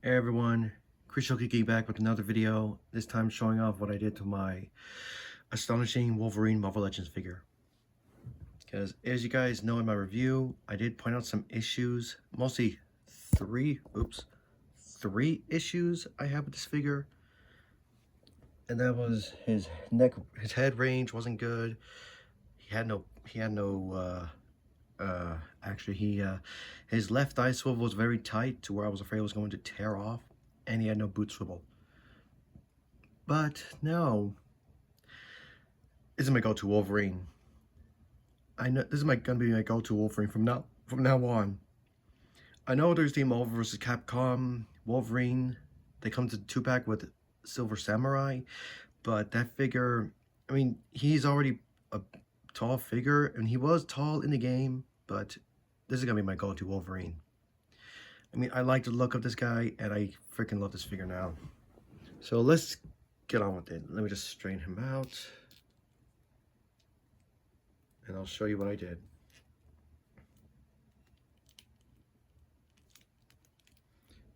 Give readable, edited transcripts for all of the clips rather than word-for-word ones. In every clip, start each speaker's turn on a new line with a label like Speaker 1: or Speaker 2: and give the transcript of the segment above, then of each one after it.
Speaker 1: Hey everyone, Kiki back with another video, this time showing off what I did to my Astonishing Wolverine Marvel Legends figure. Because as you guys know in my review, I did point out some issues, mostly three issues I have with this figure. And that was his head range wasn't good. His left thigh swivel was very tight to where I was afraid it was going to tear off, and he had no boot swivel. But no, this is my go-to Wolverine. I know this is gonna be my go-to Wolverine from now on. I know there's the Marvel vs. Capcom Wolverine. They come to 2-pack with Silver Samurai, but that figure, I mean, he's already a tall figure, and he was tall in the game, but this is gonna be my go-to Wolverine. I mean, I like the look of this guy, and I freaking love this figure now. So let's get on with it. Let me just straighten him out, and I'll show you what I did.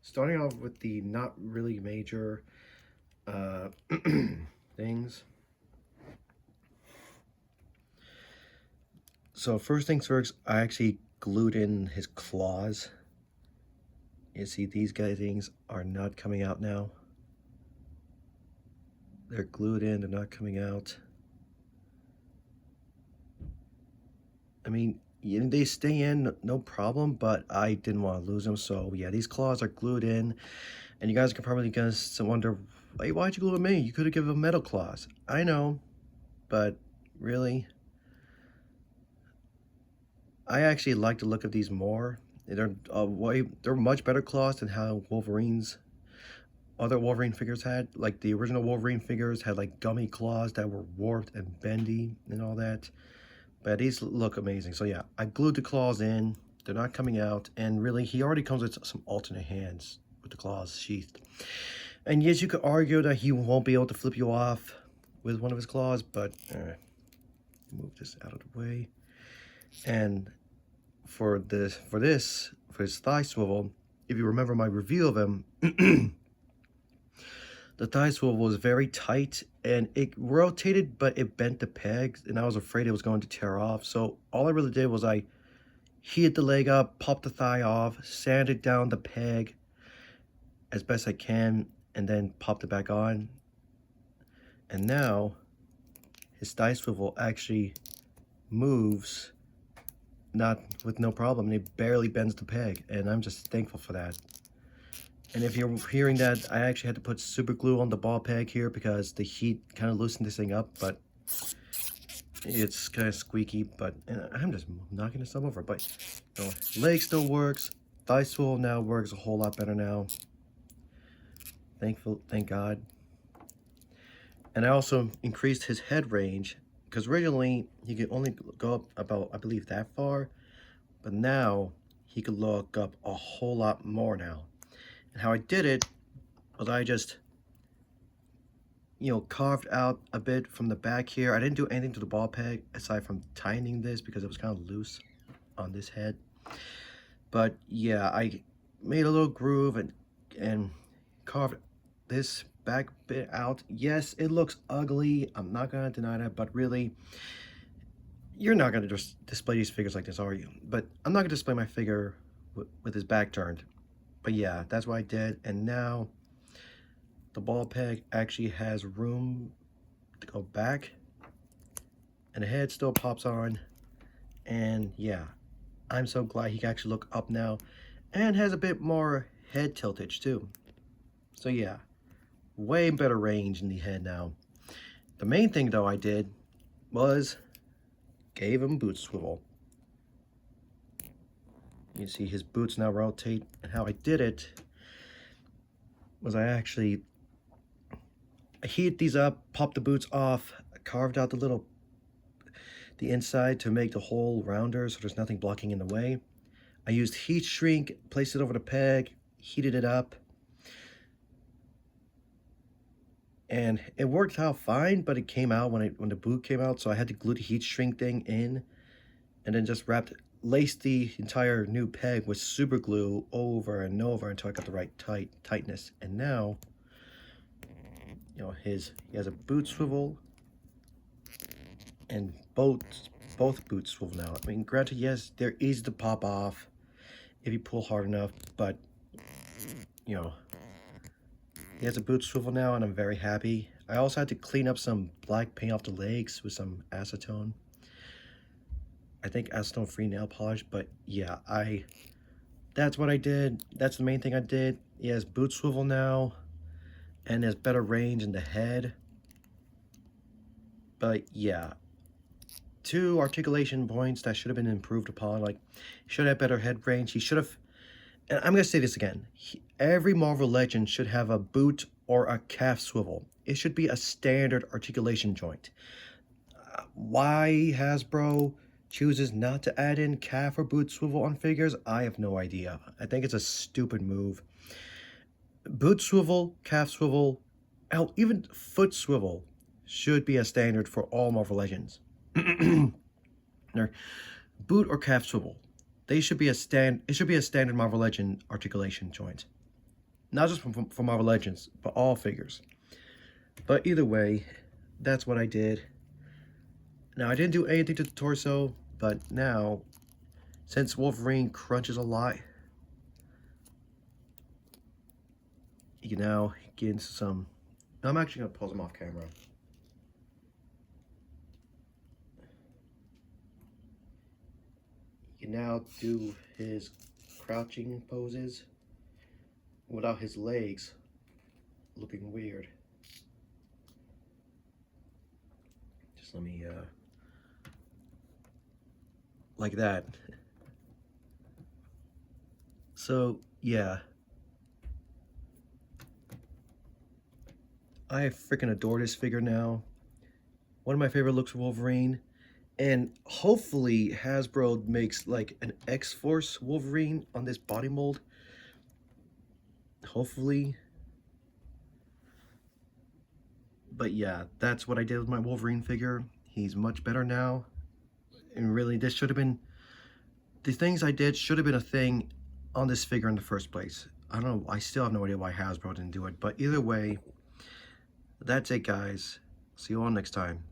Speaker 1: Starting off with the not really major things. So first things first, I actually glued in his claws. You see these things are not coming out now. They're glued in, they're not coming out. I mean, they stay in, no problem, but I didn't want to lose them. So yeah, these claws are glued in, and you guys can probably wonder, hey, why'd you glue them in? You could have given them metal claws. I know, but really, I actually like the look of these more. They're much better claws than how other Wolverine figures had. Like the original Wolverine figures had like gummy claws that were warped and bendy and all that. But these look amazing. So yeah, I glued the claws in. They're not coming out. And really, he already comes with some alternate hands with the claws sheathed. And yes, you could argue that he won't be able to flip you off with one of his claws, but move this out of the way. And for his thigh swivel, if you remember my review of him, the thigh swivel was very tight and it rotated, but it bent the pegs, and I was afraid it was going to tear off. So all I really did was I heated the leg up, popped the thigh off, sanded down the peg as best I can, and then popped it back on. And now his thigh swivel actually moves with no problem. It barely bends the peg, and I'm just thankful for that. And if you're hearing that, I actually had to put super glue on the ball peg here because the heat kind of loosened this thing up, but it's kind of squeaky, but I'm just knocking this stuff over. But you know, leg still works. Thigh swivel now works a whole lot better now. Thank God. And I also increased his head range, because originally he could only go up about, I believe, that far, but now he could look up a whole lot more now. And how I did it was I just, carved out a bit from the back here. I didn't do anything to the ball peg aside from tightening this because it was kind of loose on this head. But yeah, I made a little groove and carved this back bit out. Yes, it looks ugly. I'm not gonna deny that, but really, you're not gonna just display these figures like this, are you? But I'm not gonna display my figure with his back turned. But yeah, that's what I did. And now the ball peg actually has room to go back, and the head still pops on. And yeah, I'm so glad he can actually look up now, and has a bit more head tiltage too. So yeah, way better range in the head now. The main thing though I did was gave him boot swivel. You see his boots now rotate, and how I did it was I heated these up, popped the boots off, carved out the inside to make the hole rounder so there's nothing blocking in the way. I used heat shrink, placed it over the peg, heated it up, and it worked out fine, but it came out when the boot came out, so I had to glue the heat shrink thing in, and then just wrapped laced the entire new peg with super glue over and over until I got the right tightness. And now, you know, he has a boot swivel, and both boots swivel now. I mean, granted, yes, they're easy to pop off if you pull hard enough, but you know, he has a boot swivel now, and I'm very happy. I also had to clean up some black paint off the legs with some acetone. I think acetone-free nail polish, but yeah, that's what I did. That's the main thing I did. He has boot swivel now, and there's better range in the head. But yeah, two articulation points that should have been improved upon. Like, he should have better head range. He should have, and I'm gonna say this again. Every Marvel Legend should have a boot or a calf swivel. It should be a standard articulation joint. Why Hasbro chooses not to add in calf or boot swivel on figures, I have no idea. I think it's a stupid move. Boot swivel, calf swivel, hell, even foot swivel should be a standard for all Marvel Legends. Or boot or calf swivel, they should be it should be a standard Marvel Legend articulation joint. Not just for Marvel Legends, but all figures. But either way, that's what I did. Now, I didn't do anything to the torso, but now, since Wolverine crunches a lot, you can now get into some... I'm actually going to pose him off camera. You can now do his crouching poses without his legs looking weird. Just let me, like that. So, yeah. I freaking adore this figure now. One of my favorite looks for Wolverine. And hopefully Hasbro makes like an X-Force Wolverine on this body mold. Hopefully. But yeah, that's what I did with my Wolverine figure. He's much better now. And really, this should have been... The things I did should have been a thing on this figure in the first place. I don't know. I still have no idea why Hasbro didn't do it. But either way, that's it, guys. See you all next time.